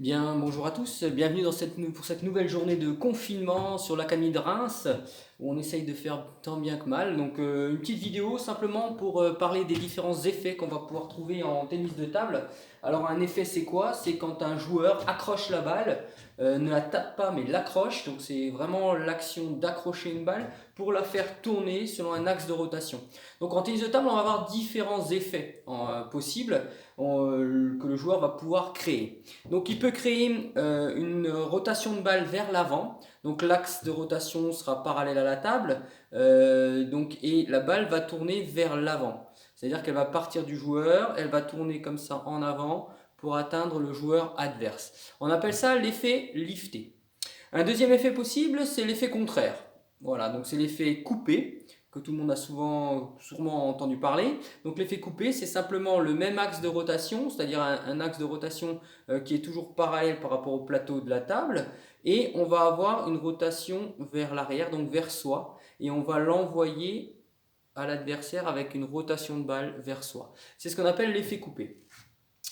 Bien, bonjour à tous, bienvenue pour cette nouvelle journée de confinement sur l'Académie de Reims, où on essaye de faire tant bien que mal. Donc une petite vidéo simplement pour parler des différents effets qu'on va pouvoir trouver en tennis de table. Alors un effet c'est quoi? C'est quand un joueur accroche la balle, ne la tape pas mais l'accroche, donc c'est vraiment l'action d'accrocher une balle pour la faire tourner selon un axe de rotation. Donc en tennis de table on va avoir différents effets possibles que le joueur va pouvoir créer. Donc il peut créer une rotation de balle vers l'avant. Donc l'axe de rotation sera parallèle à la table. Et la balle va tourner vers l'avant. C'est-à-dire qu'elle va partir du joueur, elle va tourner comme ça en avant pour atteindre le joueur adverse. On appelle ça l'effet lifté. Un deuxième effet possible, c'est l'effet contraire. Voilà, donc c'est l'effet coupé, que tout le monde a sûrement entendu parler. Donc l'effet coupé, c'est simplement le même axe de rotation, c'est-à-dire un axe de rotation qui est toujours parallèle par rapport au plateau de la table, et on va avoir une rotation vers l'arrière, donc vers soi, et on va l'envoyer à l'adversaire avec une rotation de balle vers soi. C'est ce qu'on appelle l'effet coupé.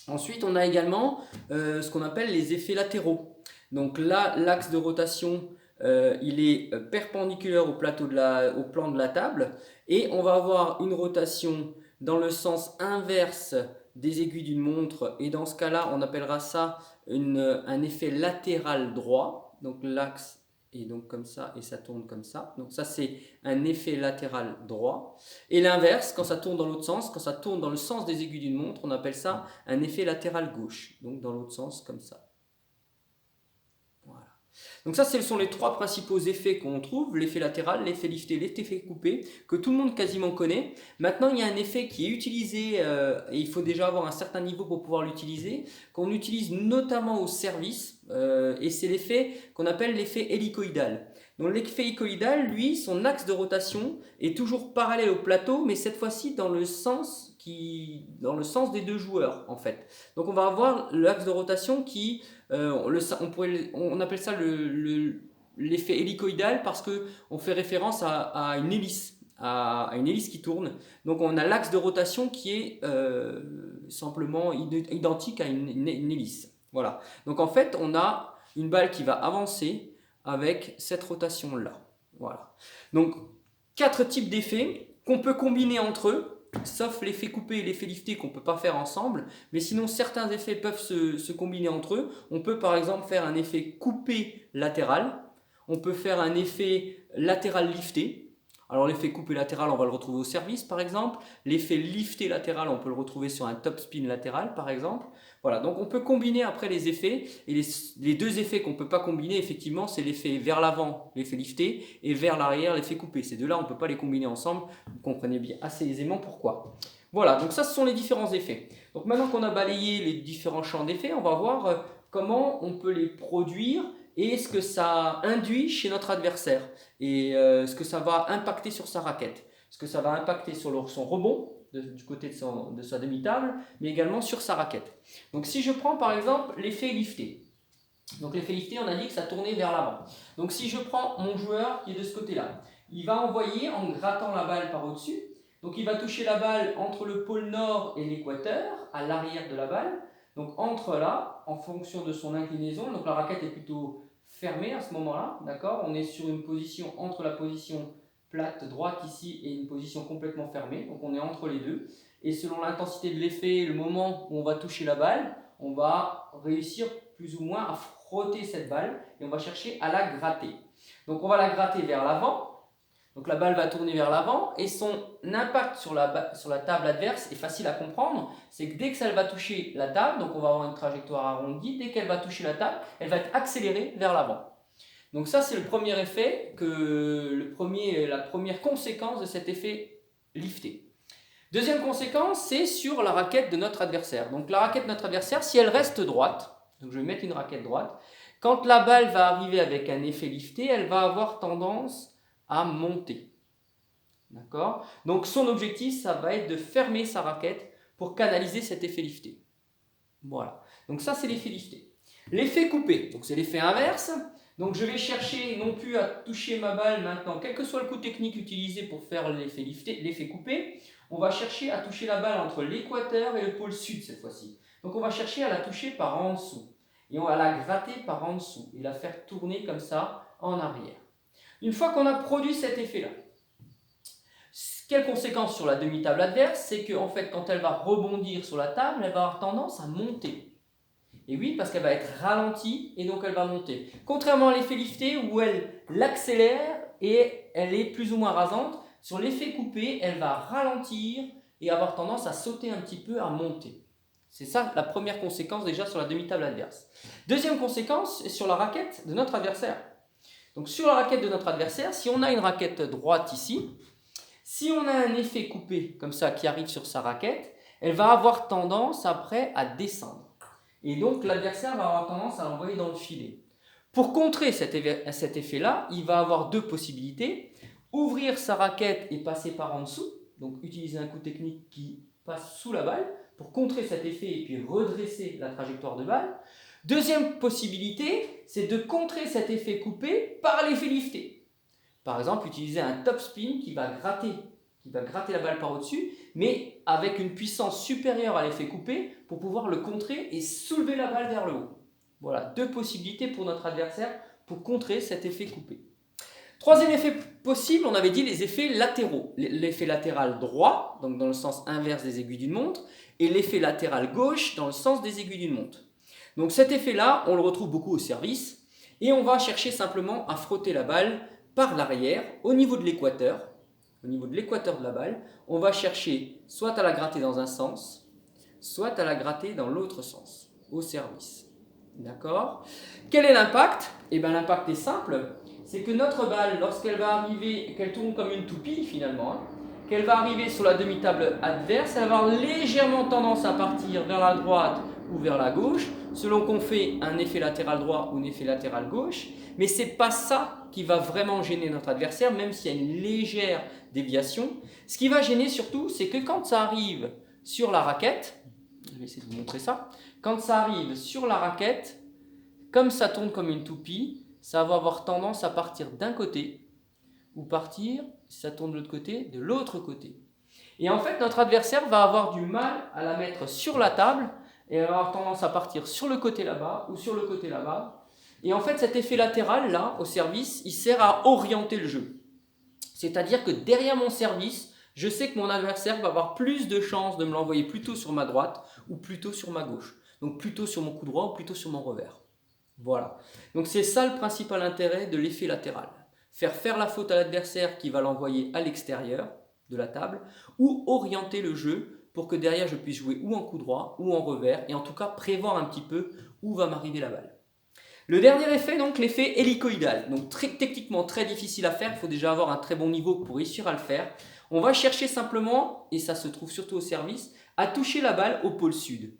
Ensuite, on a également ce qu'on appelle les effets latéraux. Donc là, l'axe de rotation, il est perpendiculaire au au plan de la table et on va avoir une rotation dans le sens inverse des aiguilles d'une montre et dans ce cas-là, on appellera ça un effet latéral droit. Donc l'axe est donc comme ça et ça tourne comme ça. Donc ça, c'est un effet latéral droit. Et l'inverse, quand ça tourne dans l'autre sens, quand ça tourne dans le sens des aiguilles d'une montre, on appelle ça un effet latéral gauche, donc dans l'autre sens comme ça. Voilà. Donc ça, ce sont les trois principaux effets qu'on trouve, l'effet latéral, l'effet lifté, l'effet coupé, que tout le monde quasiment connaît. Maintenant, il y a un effet qui est utilisé, et il faut déjà avoir un certain niveau pour pouvoir l'utiliser, qu'on utilise notamment au service, et c'est l'effet qu'on appelle l'effet hélicoïdal. Donc l'effet hélicoïdal, lui, son axe de rotation est toujours parallèle au plateau, mais cette fois-ci dans le sens des deux joueurs, en fait. Donc on va avoir l'axe de rotation qui on appelle ça l'effet hélicoïdal parce qu'on fait référence à une hélice, à une hélice qui tourne. Donc on a l'axe de rotation qui est simplement identique à une hélice. Voilà. Donc en fait, on a une balle qui va avancer avec cette rotation-là. Voilà. Donc, quatre types d'effets qu'on peut combiner entre eux, sauf l'effet coupé et l'effet lifté qu'on ne peut pas faire ensemble. Mais sinon, certains effets peuvent se combiner entre eux. On peut par exemple faire un effet coupé latéral. On peut faire un effet latéral lifté. Alors l'effet coupé latéral, on va le retrouver au service par exemple. L'effet lifté latéral, on peut le retrouver sur un top spin latéral par exemple. Voilà, donc on peut combiner après les effets. Et les deux effets qu'on ne peut pas combiner, effectivement, c'est l'effet vers l'avant, l'effet lifté, et vers l'arrière, l'effet coupé. Ces deux-là, on ne peut pas les combiner ensemble. Vous comprenez bien assez aisément pourquoi. Voilà, donc ça, ce sont les différents effets. Donc maintenant qu'on a balayé les différents champs d'effets, on va voir comment on peut les produire et ce que ça induit chez notre adversaire et ce que ça va impacter sur sa raquette, ce que ça va impacter sur son rebond du côté de sa demi-table, mais également sur sa raquette. Donc si je prends par exemple l'effet lifté, donc l'effet lifté, on a dit que ça tournait vers l'avant. Donc si je prends mon joueur qui est de ce côté-là, il va envoyer en grattant la balle par au-dessus. Donc il va toucher la balle entre le pôle nord et l'équateur, à l'arrière de la balle. Donc entre là, en fonction de son inclinaison, donc la raquette est plutôt fermée à ce moment-là, d'accord? On est sur une position entre la position plate droite ici et une position complètement fermée, donc on est entre les deux. Et selon l'intensité de l'effet, le moment où on va toucher la balle, on va réussir plus ou moins à frotter cette balle et on va chercher à la gratter. Donc on va la gratter vers l'avant. Donc la balle va tourner vers l'avant et son impact sur la table adverse est facile à comprendre. C'est que dès que ça va toucher la table, donc on va avoir une trajectoire arrondie, dès qu'elle va toucher la table, elle va être accélérée vers l'avant. Donc ça c'est le premier effet, la première conséquence de cet effet lifté. Deuxième conséquence, c'est sur la raquette de notre adversaire. Donc la raquette de notre adversaire, si elle reste droite, donc je vais mettre une raquette droite, quand la balle va arriver avec un effet lifté, elle va avoir tendance à monter. D'accord? Donc son objectif, ça va être de fermer sa raquette pour canaliser cet effet lifté. Voilà. Donc ça, c'est l'effet lifté. L'effet coupé, donc c'est l'effet inverse. Donc je vais chercher non plus à toucher ma balle maintenant, quel que soit le coup technique utilisé pour faire l'effet lifté, l'effet coupé, on va chercher à toucher la balle entre l'équateur et le pôle sud cette fois-ci. Donc on va chercher à la toucher par en dessous. et on va la gratter par en dessous et la faire tourner comme ça en arrière. Une fois qu'on a produit cet effet-là, quelle conséquence sur la demi-table adverse? C'est qu'en fait, quand elle va rebondir sur la table, elle va avoir tendance à monter. Et oui, parce qu'elle va être ralentie et donc elle va monter. Contrairement à l'effet lifté où elle l'accélère et elle est plus ou moins rasante, sur l'effet coupé, elle va ralentir et avoir tendance à sauter un petit peu, à monter. C'est ça la première conséquence déjà sur la demi-table adverse. Deuxième conséquence est sur la raquette de notre adversaire. Donc sur la raquette de notre adversaire, si on a une raquette droite ici, si on a un effet coupé comme ça qui arrive sur sa raquette, elle va avoir tendance après à descendre. Et donc l'adversaire va avoir tendance à l'envoyer dans le filet. Pour contrer cet effet-là, il va avoir deux possibilités. Ouvrir sa raquette et passer par en dessous, donc utiliser un coup technique qui passe sous la balle pour contrer cet effet et puis redresser la trajectoire de balle. Deuxième possibilité, c'est de contrer cet effet coupé par l'effet lifté. Par exemple, utiliser un top spin qui va gratter la balle par au-dessus, mais avec une puissance supérieure à l'effet coupé pour pouvoir le contrer et soulever la balle vers le haut. Voilà, deux possibilités pour notre adversaire pour contrer cet effet coupé. Troisième effet possible, on avait dit les effets latéraux. L'effet latéral droit, donc dans le sens inverse des aiguilles d'une montre, et l'effet latéral gauche dans le sens des aiguilles d'une montre. Donc cet effet-là, on le retrouve beaucoup au service, et on va chercher simplement à frotter la balle par l'arrière, au niveau de l'équateur de la balle, on va chercher soit à la gratter dans un sens, soit à la gratter dans l'autre sens, au service. D'accord? Quel est l'impact? Eh bien l'impact est simple, c'est que notre balle, lorsqu'elle va arriver, qu'elle tourne comme une toupie finalement, qu'elle va arriver sur la demi-table adverse, elle va avoir légèrement tendance à partir vers la droite ou vers la gauche, selon qu'on fait un effet latéral droit ou un effet latéral gauche, mais ce n'est pas ça qui va vraiment gêner notre adversaire, même s'il y a une légère déviation. Ce qui va gêner surtout, c'est que quand ça arrive sur la raquette, je vais essayer de vous montrer ça, quand ça arrive sur la raquette, comme ça tourne comme une toupie, ça va avoir tendance à partir d'un côté, ou partir, si ça tourne de l'autre côté, de l'autre côté. Et en fait, notre adversaire va avoir du mal à la mettre sur la table, et elle va avoir tendance à partir sur le côté là-bas, ou sur le côté là-bas. Et en fait, cet effet latéral, là, au service, il sert à orienter le jeu. C'est-à-dire que derrière mon service, je sais que mon adversaire va avoir plus de chances de me l'envoyer plutôt sur ma droite ou plutôt sur ma gauche. Donc plutôt sur mon coup droit ou plutôt sur mon revers. Voilà. Donc c'est ça le principal intérêt de l'effet latéral. Faire la faute à l'adversaire qui va l'envoyer à l'extérieur de la table ou orienter le jeu pour que derrière je puisse jouer ou en coup droit ou en revers et en tout cas prévoir un petit peu où va m'arriver la balle. Le dernier effet, donc l'effet hélicoïdal. Donc techniquement très difficile à faire, il faut déjà avoir un très bon niveau pour réussir à le faire. On va chercher simplement, et ça se trouve surtout au service, à toucher la balle au pôle sud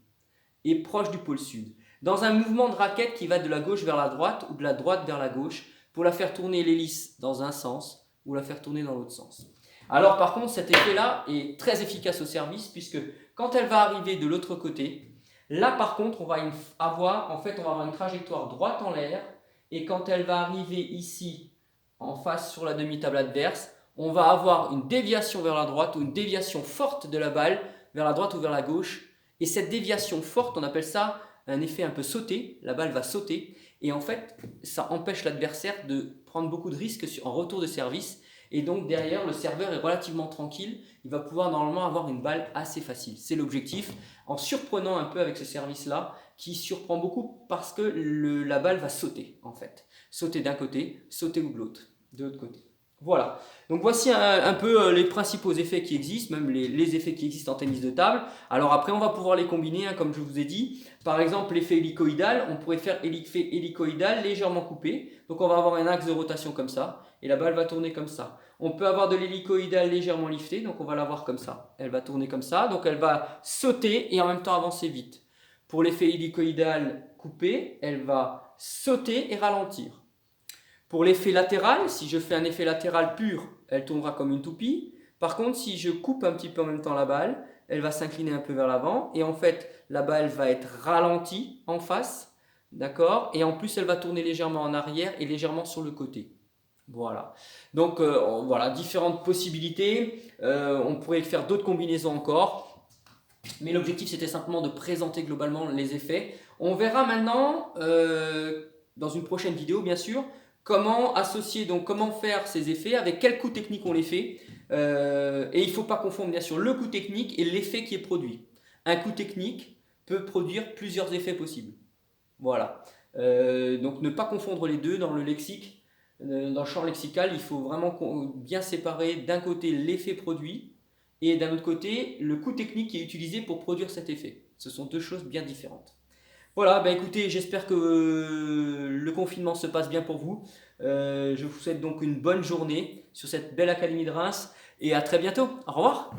et proche du pôle sud. Dans un mouvement de raquette qui va de la gauche vers la droite ou de la droite vers la gauche pour la faire tourner l'hélice dans un sens ou la faire tourner dans l'autre sens. Alors par contre cet effet-là est très efficace au service puisque quand elle va arriver de l'autre côté, là par contre on va avoir une trajectoire droite en l'air et quand elle va arriver ici en face sur la demi-table adverse, on va avoir une déviation vers la droite ou une déviation forte de la balle vers la droite ou vers la gauche. Et cette déviation forte, on appelle ça un effet un peu sauté, la balle va sauter et en fait ça empêche l'adversaire de prendre beaucoup de risques en retour de service et donc derrière le serveur est relativement tranquille, il va pouvoir normalement avoir une balle assez facile. C'est l'objectif en surprenant un peu avec ce service là qui surprend beaucoup parce que la balle va sauter en fait. Sauter d'un côté, sauter de l'autre côté. Voilà, donc voici un peu les principaux effets qui existent, même les effets qui existent en tennis de table. Alors après on va pouvoir les combiner comme je vous ai dit. Par exemple l'effet hélicoïdal, on pourrait faire l'effet hélicoïdal légèrement coupé. Donc on va avoir un axe de rotation comme ça et la balle va tourner comme ça. On peut avoir de l'hélicoïdal légèrement lifté, donc on va l'avoir comme ça. Elle va tourner comme ça, donc elle va sauter et en même temps avancer vite. Pour l'effet hélicoïdal coupé, elle va sauter et ralentir. Pour l'effet latéral, si je fais un effet latéral pur, elle tournera comme une toupie. Par contre, si je coupe un petit peu en même temps la balle, elle va s'incliner un peu vers l'avant. Et en fait, la balle va être ralentie en face. D'accord? Et en plus, elle va tourner légèrement en arrière et légèrement sur le côté. Voilà. Donc, voilà, différentes possibilités. On pourrait faire d'autres combinaisons encore. Mais l'objectif, c'était simplement de présenter globalement les effets. On verra maintenant, dans une prochaine vidéo bien sûr, comment associer, donc comment faire ces effets, avec quel coût technique on les fait. Et il ne faut pas confondre bien sûr le coût technique et l'effet qui est produit. Un coût technique peut produire plusieurs effets possibles. Voilà. Donc ne pas confondre les deux dans le lexique, dans le champ lexical, il faut vraiment bien séparer d'un côté l'effet produit et d'un autre côté le coût technique qui est utilisé pour produire cet effet. Ce sont deux choses bien différentes. Voilà, ben écoutez, j'espère que le confinement se passe bien pour vous. Je vous souhaite donc une bonne journée sur cette belle Académie de Reims et à très bientôt. Au revoir.